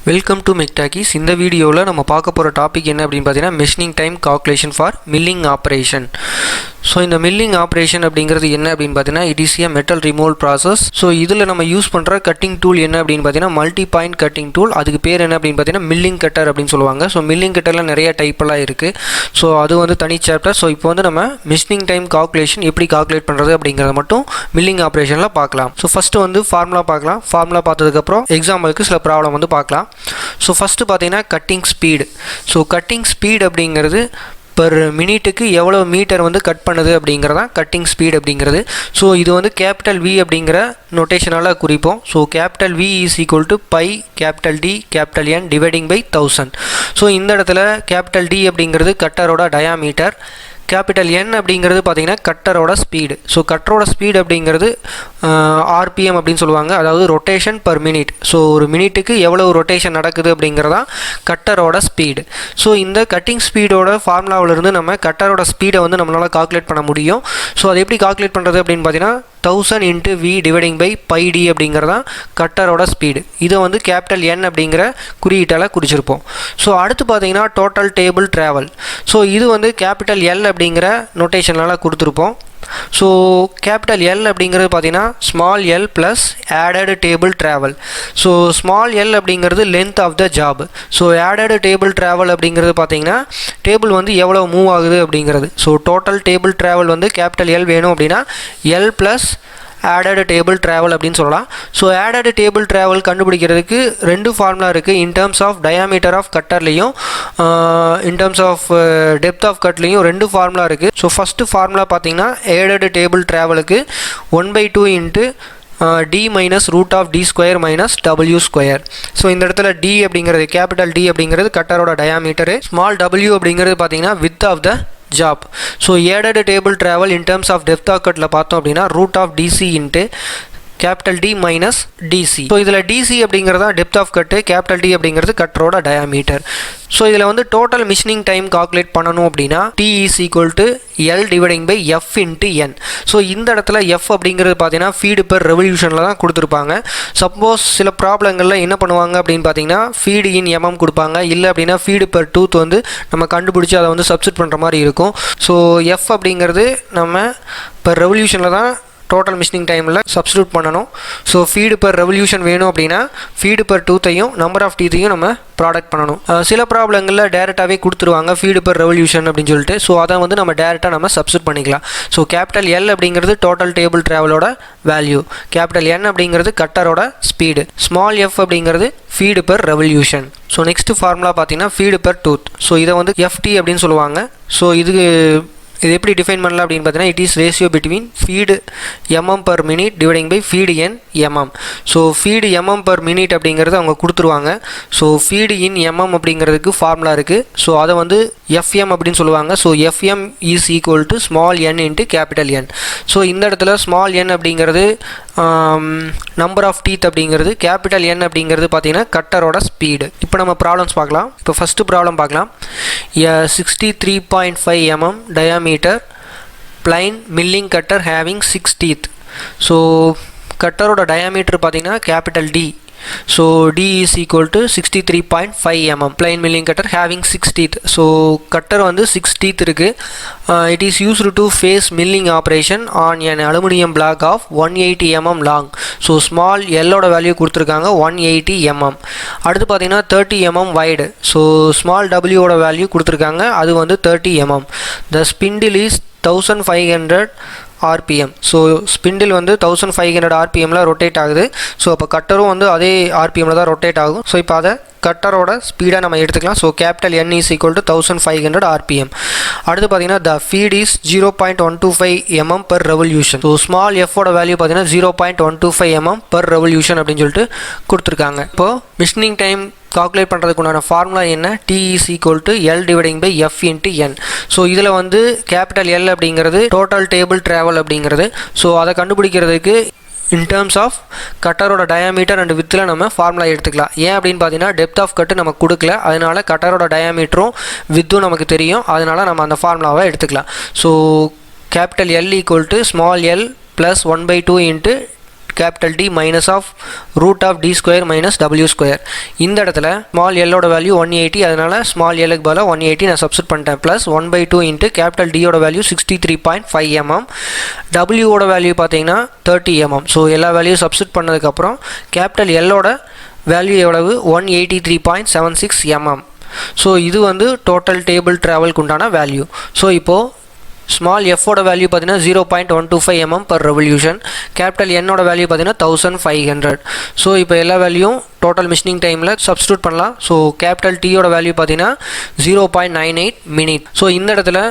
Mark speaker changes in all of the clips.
Speaker 1: Welcome to மெக்டாக்கிஸ். இந்த வீடியோவில் நம்ம பார்க்க போகிற டாபிக் என்ன அப்படின்னு பார்த்தீங்கன்னா machining time calculation for milling operation. So இந்த மில்லிங் ஆப்ரேஷன் அப்படிங்கிறது என்ன அப்படின்னு பார்த்தீங்கன்னா it is a metal removal process. So இதில் நம்ம யூஸ் பண்ணுற கட்டிங் டூல் என்ன அப்படின்னு பார்த்தீங்கன்னா மல்டி பாயிண்ட் கட்டிங் டூல். அதுக்கு பேர் என்ன அப்படின்னு பார்த்தீங்கன்னா மில்லிங் கட்டர் அப்படின்னு சொல்லுவாங்க. ஸோ மில்லிங் கட்டரில் நிறைய டைப்பெல்லாம் இருக்குது. ஸோ அது வந்து தனி சாப்டர். ஸோ இப்போ வந்து நம்ம மெஷினிங் டைம் கால்குலேஷன் எப்படி கால்குலேட் பண்ணுறது அப்படிங்கிறத மட்டும் மில்லிங் ஆப்ரேஷனில் பார்க்கலாம். ஸோ ஃபஸ்ட்டு வந்து ஃபார்முலா பார்க்கலாம். ஃபார்முலா பார்த்ததுக்கப்புறம் எக்ஸாம்பிளுக்கு சில ப்ராப்ளம் வந்து பார்க்கலாம். ஸோ ஃபஸ்ட்டு பார்த்தீங்கன்னா cutting speed. So cutting speed அப்படிங்கிறது பர் மினிட்டுக்கு எவ்வளோ மீட்டர் வந்து கட் பண்ணுது அப்படிங்கிறதான் கட்டிங் ஸ்பீட் அப்படிங்கிறது. ஸோ இது வந்து கேபிட்டல் வி அப்படிங்கிற நொட்டேஷனால் குறிப்போம். So capital V is equal to pi capital D capital N dividing by 1000. So இந்த இடத்துல கேபிட்டல் டி அப்படிங்கிறது கட்டரோட டயாமீட்டர், கேபிட்டல் என் அப்படிங்கிறது பார்த்திங்கன்னா கட்டரோட ஸ்பீடு. ஸோ கட்டரோட ஸ்பீடு அப்படிங்கிறது ஆர்பிஎம் அப்படின்னு சொல்லுவாங்க, அதாவது ரொட்டேஷன் பர் மினிட். ஸோ ஒரு மினிட்டுக்கு எவ்வளோ ரொட்டேஷன் நடக்குது அப்படிங்கிறதான் கட்டரோட ஸ்பீடு. ஸோ இந்த கட்டிங் ஸ்பீடோட ஃபார்முலாவிலிருந்து நம்ம கட்டரோட ஸ்பீடை வந்து நம்மளால் கால்குலேட் பண்ண முடியும். ஸோ அதை எப்படி கால்குலேட் பண்ணுறது அப்படின்னு பார்த்தீங்கன்னா 1000 into V dividing by pi D அப்படிங்கிறதான் கட்டரோட ஸ்பீடு. இதை வந்து கேபிட்டல் என் அப்படிங்கிற குறியீட்டால் குறிச்சிருப்போம். ஸோ அடுத்து பார்த்தீங்கன்னா டோட்டல் டேபிள் ட்ராவல். ஸோ இது வந்து கேபிட்டல் எல் அப்படிங்கிற நொட்டேஷனால் கொடுத்துருப்போம். ஸோ கேபிட்டல் எல் அப்படிங்கிறது பார்த்தீங்கன்னா small L plus added table travel. So small L அப்படிங்கிறது length of the job. So added table travel அப்படிங்கிறது பார்த்தீங்கன்னா டேபிள் வந்து எவ்வளோ மூவ் ஆகுது அப்படிங்கிறது. ஸோ டோட்டல் டேபிள் ட்ராவல் வந்து கேபிட்டல் எல் வேணும் அப்படின்னா L plus added table travel அப்படின்னு சொல்லலாம். ஸோ ஆடட் டேபிள் ட்ராவல் கண்டுபிடிக்கிறதுக்கு ரெண்டு ஃபார்முலா இருக்குது. In terms of diameter of கட்டர்லேயும் in terms of depth of கட்லேயும் ரெண்டு ஃபார்முலா இருக்குது. ஸோ ஃபஸ்ட்டு ஃபார்முலா பார்த்தீங்கன்னா ஆடட் டேபிள் ட்ராவலுக்கு 1/2 into D minus root of D square minus W square. So இந்த இடத்துல டி அப்படிங்கிறது கேபிட்டல் டி அப்படிங்கிறது கட்டரோட டயாமீட்டரு, ஸ்மால் டபிள்யூ அப்படிங்கிறது பார்த்தீங்கன்னா width of the job. So added table travel in terms of depth of கட்டில் பார்த்தோம் அப்படின்னா root of DC into capital D minus DC. So இதில் டிசி அப்படிங்கிறதா depth of cut, capital D அப்படிங்கிறது கட்டரோட டயாமீட்டர். ஸோ இதில் வந்து டோட்டல் மிஷினிங் டைம் கால்குலேட் பண்ணணும் அப்படின்னா T is equal to L dividing by F into N. So இந்த இடத்துல எஃப் அப்படிங்கிறது பார்த்தீங்கன்னா ஃபீடு பெர் ரெவல்யூஷனில் தான் கொடுத்துருப்பாங்க. சப்போஸ் சில ப்ராப்ளங்களில் என்ன பண்ணுவாங்க அப்படின்னு பார்த்தீங்கன்னா ஃபீடு இன் எம்எம் கொடுப்பாங்க, இல்லை அப்படின்னா ஃபீடு பெர் டூத் வந்து நம்ம கண்டுபிடிச்சி அதை வந்து சப்ஸ்டிட் பண்ணுற மாதிரி இருக்கும். ஸோ எஃப் அப்படிங்கிறது நம்ம பெர் ரெவல்யூஷனில் தான் டோட்டல் மிஷினிங் டைமில் சப்ஸ்டியூட் பண்ணணும். ஸோ ஃபீடு பர் ரெவல்யூஷன் வேணும் அப்படின்னா ஃபீடு பர் டூத்தையும் நம்பர் ஆஃப் டீத்தையும் நம்ம ப்ராடக்ட் பண்ணணும். சில ப்ராப்ளங்களில் டேரெக்டாகவே கொடுத்துருவாங்க ஃபீடு பர் ரெவல்யூஷன் அப்படின்னு சொல்லிட்டு. ஸோ அதை வந்து நம்ம டேரெக்டாக நம்ம சப்ஸ்டியூட் பண்ணிக்கலாம். ஸோ கேபிட்டல் எல் அப்படிங்கிறது டோட்டல் டேபிள் ட்ராவலோட வேல்யூ, கேபிட்டல் என் அப்படிங்கிறது கட்டரோட ஸ்பீடு, ஸ்மால் எஃப் அப்படிங்கிறது feed per revolution. So next formula பார்த்தீங்கன்னா ஃபீடு பர் டூத். ஸோ இதை வந்து எஃப்டி அப்படின்னு சொல்லுவாங்க. ஸோ இது எப்படி டிஃபைன் பண்ணலாம் அப்படின்னு பார்த்தீங்கன்னா it is ratio between feed mm per minute dividing by feed N mm. So feed mm per minute அப்படிங்கிறது அவங்க கொடுத்துருவாங்க. ஸோ ஃபீடு இன் எம்எம் அப்படிங்கிறதுக்கு ஃபார்முலா இருக்குது. ஸோ அதை வந்து எஃப்எம் அப்படின்னு சொல்லுவாங்க. So FM is equal to small N into capital N. So இந்த இடத்துல ஸ்மால் என் அப்படிங்கிறது நம்பர் ஆஃப் டீத் அப்படிங்கிறது, கேபிட்டல் என் அப்படிங்கிறது பார்த்தீங்கன்னா கட்டரோட ஸ்பீடு. இப்போ நம்ம ப்ராப்ளம்ஸ் பார்க்கலாம். இப்போ ஃபஸ்ட்டு ப்ராப்ளம் பார்க்கலாம். 63.5 mm diameter plain milling cutter having 6 teeth. So கட்டரோட டயாமீட்டர் பார்த்தீங்கன்னா capital D. So D is equal to 63.5 mm plain milling cutter having 6 teeth. So cutter வந்து 6 teeth இருக்குது. It is used to face milling operation on an aluminium block of 180 mm long. So small எல்லோட value கொடுத்துருக்காங்க 180 mm. அடுத்து பார்த்தீங்கன்னா 30 mm wide. So small டபிள்யூவோட value கொடுத்துருக்காங்க, அது வந்து 30 mm. The spindle is 1500 RPM. So spindle வந்து 1500 RPMல ரொட்டேட் ஆகுது. ஸோ அப்போ கட்டரும் வந்து அதே RPMல தான் ரொட்டேட் ஆகும். ஸோ இப்போ அதை கட்டரோட ஸ்பீடாக நம்ம எடுத்துக்கலாம். So capital N is equal to 1500 RPM. அடுத்து பார்த்தீங்கன்னா the feed is 0.125 mm per revolution. So small எஃபோட வேல்யூ பார்த்தீங்கன்னா 0.125 mm per revolution அப்படின்னு சொல்லிட்டு கொடுத்துருக்காங்க. இப்போது மிஷினிங் டைம் கால்குலேட் பண்ணுறதுக்கு உண்டான ஃபார்முலா என்ன? T is equal to L dividing by F into N. So இதில் வந்து கேபிட்டல் எல் அப்படிங்கிறது டோட்டல் டேபிள் ட்ராவல் அப்படிங்கிறது. ஸோ அதை கண்டுபிடிக்கிறதுக்கு இன் டேர்ம்ஸ் ஆஃப் கட்டரோட டயாமீட்டர் அண்ட் வித்தில் நம்ம ஃபார்முலா எடுத்துக்கலாம். ஏன் அப்படின்னு பார்த்தீங்கன்னா டெப்த் ஆஃப் கட்டு நமக்கு கொடுக்கல, அதனால கட்டரோட டயாமீட்டரும் வித்தும் நமக்கு தெரியும், அதனால நம்ம அந்த ஃபார்முலாவை எடுத்துக்கலாம். So capital L equal to small L plus 1/2 into capital D minus of root of D square minus W square. இந்த இடத்துல ஸ்மால் எல்லோட வேல்யூ 180, அதனால் ஸ்மால் எல்லுக்கு பதிலாக 180 நான் சப்ஸ்டிட் பண்ணிட்டேன். ப்ளஸ் 1/2 இன்ட்டு கேபிட்டல் டியோட வேல்யூ 63.5 mm, டபிள்யூவோட வேல்யூ பார்த்தீங்கன்னா 30 mm. ஸோ எல்லா வேல்யூ சப்ஸ்டிட் பண்ணதுக்கப்புறம் கேபிட்டல் எல்லோட வேல்யூ எவ்வளவு 183.76 mm. ஸோ இது வந்து டோட்டல் டேபிள் ட்ராவலுக்கு உண்டான வேல்யூ. ஸோ இப்போது ஸ்மால் எஃபோட வேல்யூ பார்த்தீங்கன்னா 0.125 mm per revolution, கேபிட்டல் என்னோட வேல்யூ பார்த்தீங்கன்னா 1500. ஸோ இப்போ எல்லா வேல்யூவும் டோட்டல் மிஷினிங் டைமில் சப்ஸ்டியூட் பண்ணலாம். ஸோ கேபிட்டல் டியோட வேல்யூ பார்த்தீங்கன்னா 0.98 minute. ஸோ இந்த இடத்துல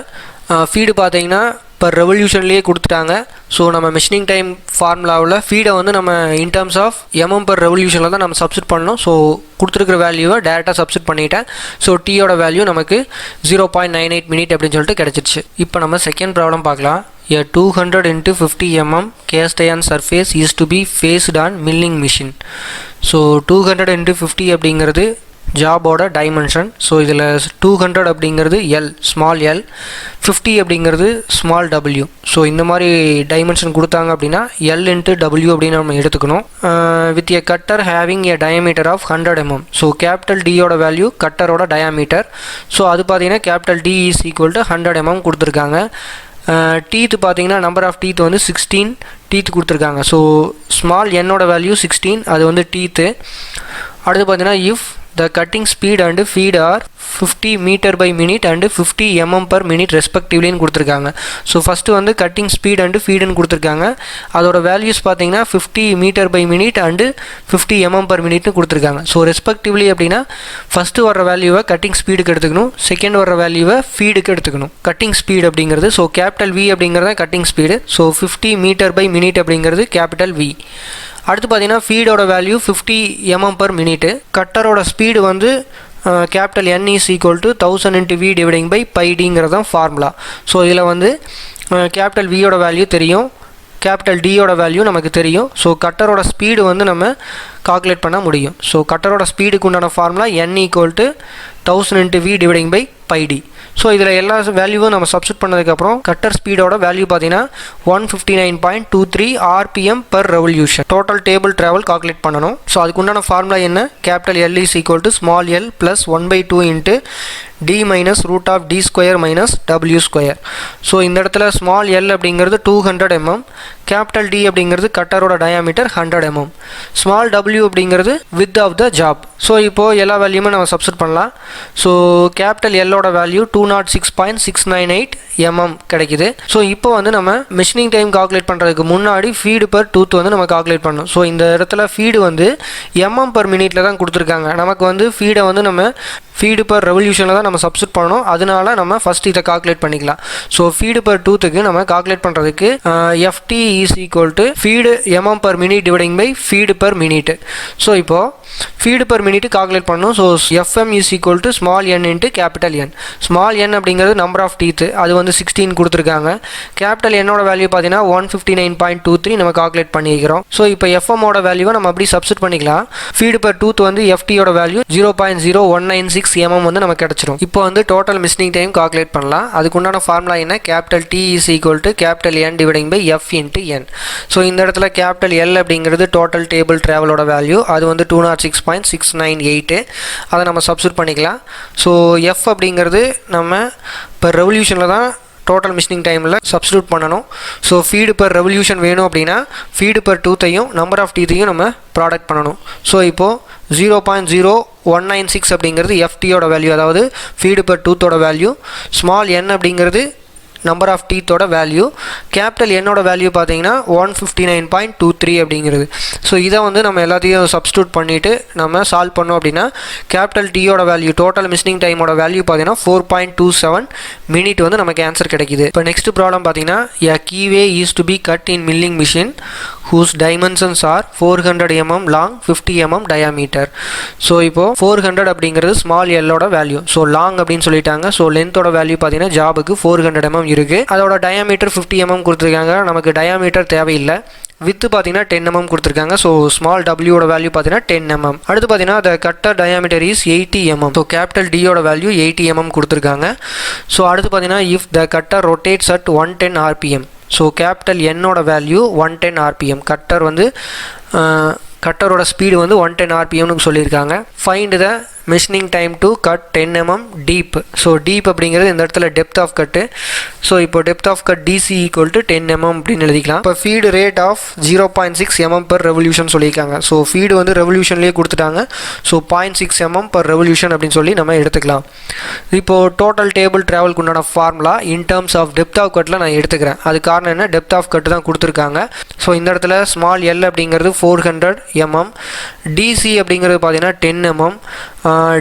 Speaker 1: ஃபீடு பார்த்தீங்கன்னா பர் ரெவல்யூஷன்லேயே கொடுத்துட்டாங்க. ஸோ நம்ம மிஷினிங் டைம் ஃபார்முலாவில் ஃபீடை வந்து நம்ம in terms of MM per ரெவல்யூஷனில் தான் நம்ம சப்ஸ்டிட் பண்ணணும். ஸோ கொடுத்துருக்கிற வேல்யூவை டேரெக்டாக சப்ஸ்டிட் பண்ணிட்டேன். ஸோ டீயோட வேல்யூ நமக்கு 0.98 minute அப்படின்னு சொல்லிட்டு கிடச்சிருச்சு. இப்போ நம்ம செகண்ட் ப்ராப்ளம் பார்க்கலாம். A 200 into 50 mm cast iron surface is to be faced on milling machine. So 200 into 50 அப்படிங்கிறது ஜாபோட டைமென்ஷன். ஸோ இதில் 200 அப்படிங்கிறது எல், ஸ்மால் எல், 50 அப்படிங்கிறது ஸ்மால் டபிள்யூ. ஸோ இந்த மாதிரி டைமென்ஷன் கொடுத்தாங்க அப்படின்னா எல் இன்ட்டு டபிள்யூ அப்படின்னு நம்ம எடுத்துக்கணும். With a cutter having a diameter of 100 mm. So capital டியோட வேல்யூ கட்டரோட டயாமீட்டர். ஸோ அது பார்த்தீங்கன்னா capital D is equal to 100 mm கொடுத்துருக்காங்க. டீத்து பார்த்தீங்கன்னா நம்பர் ஆஃப் டீத் வந்து 16 டீத் கொடுத்துருக்காங்க. ஸோ ஸ்மால் என்னோட வேல்யூ 16, அது வந்து டீத்து. அடுத்து பார்த்தீங்கன்னா if the cutting speed and feed are 50 meter by minute and 50 mm per minute respectively கொடுத்துருக்காங்க. ஸோ ஃபஸ்ட்டு வந்து கட்டிங் ஸ்பீட் அண்டு ஃபீடுன்னு கொடுத்துருக்காங்க. அதோட வேல்யூஸ் பார்த்தீங்கன்னா 50 metre by minute and 50 mm per minute கொடுத்துருக்காங்க. ஸோ ரெஸ்பெக்டிவ்லி அப்படின்னா ஃபஸ்ட்டு வர வேல்யூவை கட்டிங் ஸ்பீடுக்கு எடுத்துக்கணும், செகண்ட் வர வேல்யூவை ஃபீடுக்கு எடுத்துக்கணும். கட்டிங் ஸ்பீட் அப்படிங்கிறது ஸோ கேபிட்டல் வி அப்படிங்கிறது cutting speed. So 50 metre by minute அப்படிங்கிறது கேபிட்டல் வி. அடுத்து பார்த்தீங்கன்னா ஃபீடோட வேல்யூ 50 mm per minute. கட்டரோட ஸ்பீடு வந்து capital N is equal to 1000 into v dividing by பைடிங்கிறது தான் ஃபார்முலா. ஸோ இதில் வந்து கேபிட்டல் வியோட வேல்யூ தெரியும், கேபிட்டல் டியோட வேல்யூ நமக்கு தெரியும். ஸோ கட்டரோட ஸ்பீடு வந்து நம்ம கால்குலேட் பண்ண முடியும். ஸோ கட்டரோட ஸ்பீடுக்கு உண்டான formula N equal to 1000 into v dividing by pi D. So இதில் எல்லா வேல்யூவும் நம்ம சப்ஸ்டிட் பண்ணதுக்கப்புறம் கட்டர் ஸ்பீடோட வேல்யூ பார்த்தீங்கன்னா 159.23 RPM per revolution. Total table travel calculate பண்ணணும். ஸோ அதுக்கு உண்டான ஃபார்முலா என்ன? Capital L is equal to small L plus 1/2 into D minus root of D square minus W square. So இந்த இடத்துல small L அப்படிங்கிறது 200 mm, capital D அப்படிங்கிறது கட்டரோட diameter 100 mm, small W அப்படிங்கிறது width of the job. So இப்போது எல்லா வேல்யூமே நம்ம சப்ஸ்டிட் பண்ணலாம். ஸோ கேபிட்டல் எல்லோட வேல்யூ 206.698 mm கிடைக்குது. ஸோ இப்போ வந்து நம்ம மிஷினிங் டைம் கால்குலேட் பண்ணுறதுக்கு முன்னாடி ஃபீடு பர் டூத் வந்து நம்ம கால்குலேட் பண்ணணும். ஸோ இந்த இடத்துல ஃபீடு வந்து mm per minute தான் கொடுத்துருக்காங்க. நமக்கு வந்து ஃபீடை வந்து நம்ம ஃபீடு பர் ரெவல்யூஷனில் தான் நம்ம சப்ஸ்டிட் பண்ணணும். அதனால நம்ம ஃபஸ்ட் இதை கால்குலேட் பண்ணிக்கலாம். ஸோ ஃபீடு பர் டூத்துக்கு நம்ம கால்குலேட் பண்ணுறதுக்கு FT is equal to feed mm per minute dividing by feed per minute. So இப்போது ஃபீடு பர் மினிட் கால்குலேட் பண்ணணும். So FM is equal to small N into capital N. Small N அப்படிங்கிறது number of teeth, அது வந்து 16 கொடுத்துருக்காங்க. Capital என்னோட value பார்த்தீங்கன்னா 159.23 நம்ம calculate பண்ணிக்கிறோம். ஸோ இப்போ எஃப்எம்மோட வேல்யூவை நம்ம அப்படி சப்ஸ்டிட் பண்ணிக்கலாம். ஃபீடு பர் டூத் வந்து எஃப்டியோட வேல்யூ 0.0196 mm வந்து நமக்கு கிடச்சிரும். இப்போ வந்து டோட்டல் மிஷினிங் டைம் கால்குலேட் பண்ணலாம். அதுக்கு உண்டான ஃபார்முலா என்ன? Capital D is equal to capital N dividing by F into N. So இந்த இடத்துல கேபிட்டல் எல் அப்படிங்கிறது டோட்டல் டேபிள் ட்ராவலோட வேல்யூ, அது வந்து 206.698. அதை நம்ம சப்ஸ்டிட் பண்ணிக்கலாம். ஸோ எஃப் அப்படிங்கிறது நம்ம இப்போ ரெவல்யூஷனில் தான் டோட்டல் மிஷினிங் டைமில் சப்ஸ்டியூட் பண்ணணும். ஸோ ஃபீடு பர் ரெவல்யூஷன் வேணும் அப்படின்னா ஃபீடு பர் டூத்தையும் நம்பர் ஆஃப் டீத்தையும் நம்ம ப்ராடக்ட் பண்ணணும். ஸோ இப்போது 0.0196 அப்படிங்கிறது எஃப்டியோட வேல்யூ, அதாவது feed per டூத்தோட value. Small N அப்படிங்கிறது நம்பர் ஆஃப் டீத்தோட வேல்யூ. கேபிட்டல் என்னோட வேல்யூ பார்த்தீங்கன்னா 159.23 அப்படிங்கிறது. ஸோ இதை வந்து நம்ம எல்லாத்தையும் சப்ஸ்டியூட் பண்ணிவிட்டு நம்ம சால்வ் பண்ணோம் அப்படின்னா கேபிட்டல் டியோட வேல்யூ டோட்டல் மிஷினிங் டைமோட வேல்யூ பார்த்தீங்கன்னா 4.27 மினிட் வந்து நமக்கு ஆன்சர் கிடைக்குது. இப்போ நெக்ஸ்ட் ப்ராப்ளம் பார்த்தீங்கன்னா a keyway is to be cut in milling machine whose dimensions are 400 mm long, 50 mm diameter. So இப்போது 400 அப்படிங்கிறது ஸ்மால் எல்லோட வேல்யூ. ஸோ லாங் அப்படின்னு சொல்லிட்டாங்க. ஸோ லென்த்தோட வேல்யூ பார்த்தீங்கன்னா ஜாபுக்கு 400 mm இருக்குது. அதோட டயாமீட்டர் 50 mm கொடுத்துருக்காங்க. நமக்கு டயாமீட்டர் தேவையில்லை. வித்து பார்த்தீங்கன்னா 10 mm கொடுத்துருக்காங்க. ஸோ ஸ்மால் டபிள்யூட வேல்யூ பார்த்தீங்கன்னா 10 mm. அடுத்து பார்த்தீங்கன்னா the cutter diameter is 80 mm. So capital டியோட வேல்யூ 80 mm கொடுத்துருக்காங்க. ஸோ அடுத்து பார்த்தீங்கன்னா if the cutter rotates at 110 RPM. So capital என்னோட வேல்யூ 110 RPM. கட்டரோட ஸ்பீடு வந்து 110 RPMனு சொல்லியிருக்காங்க. Find the machining time to cut 10 mm deep. So deep அப்படிங்கிறது இந்த இடத்துல டெப்த் ஆஃப் கட்டு. ஸோ இப்போ depth of cut DC equal to 10 mm அப்படின்னு எழுதிக்கலாம். இப்போ feed rate of 0.6 mm per revolution சொல்லியிருக்காங்க. ஸோ ஃபீடு வந்து ரெவல்யூஷன்லேயே கொடுத்துட்டாங்க. ஸோ 0.6 mm per revolution அப்படின்னு சொல்லி நம்ம எடுத்துக்கலாம். இப்போது டோட்டல் டேபிள் ட்ராவலுக்கு உண்டான formula in terms of depth of கட்டில் நான் எடுத்துக்கிறேன். அது காரணம் என்ன, டெப்த் ஆஃப் கட்டு தான் கொடுத்துருக்காங்க. ஸோ இந்த இடத்துல ஸ்மால் L அப்படிங்கிறது 400 mm, DC அப்படிங்கிறது பார்த்தீங்கன்னா 10 mm,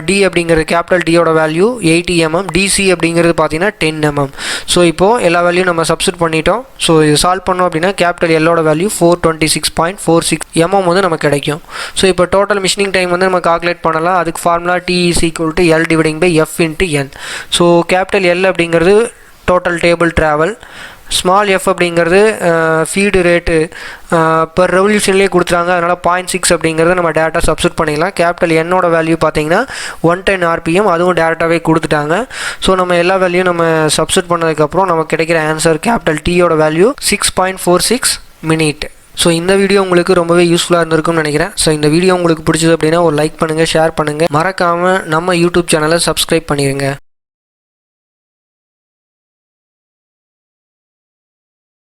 Speaker 1: D அப்படிங்கிறது கேபிட்டல் டியோட வேல்யூ 80 mm, DC அப்படிங்கிறது பார்த்தீங்கன்னா 10 mm. ஸோ இப்போது எல்லா வேல்யூ நம்ம சப்ஸ்டிட் பண்ணிட்டோம். ஸோ இது சால்வ் பண்ணோம் அப்படின்னா கேபிட்டல் Lோட வேல்யூ 426.46 mm வந்து நமக்கு கிடைக்கும். ஸோ இப்போ டோட்டல் மிஷினிங் டைம் வந்து நம்ம கால்குலேட் பண்ணலாம். அதுக்கு formula T is equal to L dividing by F into N. So capital L அப்படிங்கிறது total table travel, small F அப்படிங்கிறது ஃபீடு ரேட்டு பர் ரெவல்யூஷன்லேயே கொடுத்துறாங்க. அதனால் 0.6 அப்படிங்கிறத நம்ம டேரெக்டாக சப்ஸ்டிட் பண்ணிக்கலாம். கேபிட்டல் என்னோட வேல்யூ பார்த்தீங்கன்னா 110 RPM, அதுவும் டேரெக்டாகவே கொடுத்துட்டாங்க. ஸோ நம்ம எல்லா வேல்யூயும் நம்ம சப்ஸ்டிட் பண்ணதுக்கப்புறம் நமக்கு கிடைக்கிற ஆன்சர் கேபிட்டல் Tயோட வேல்யூ 6.46 மினிட். ஸோ இந்த வீடியோ உங்களுக்கு ரொம்பவே யூஸ்ஃபுல்லாக இருந்திருக்கும்னு நினைக்கிறேன். ஸோ இந்த வீடியோ உங்களுக்கு பிடிச்சது அப்படின்னா ஒரு லைக் பண்ணுங்கள், ஷேர் பண்ணுங்கள், மறக்காமல் நம்ம யூடியூப் சேனலை சப்ஸ்கிரைப் பண்ணிடுங்க.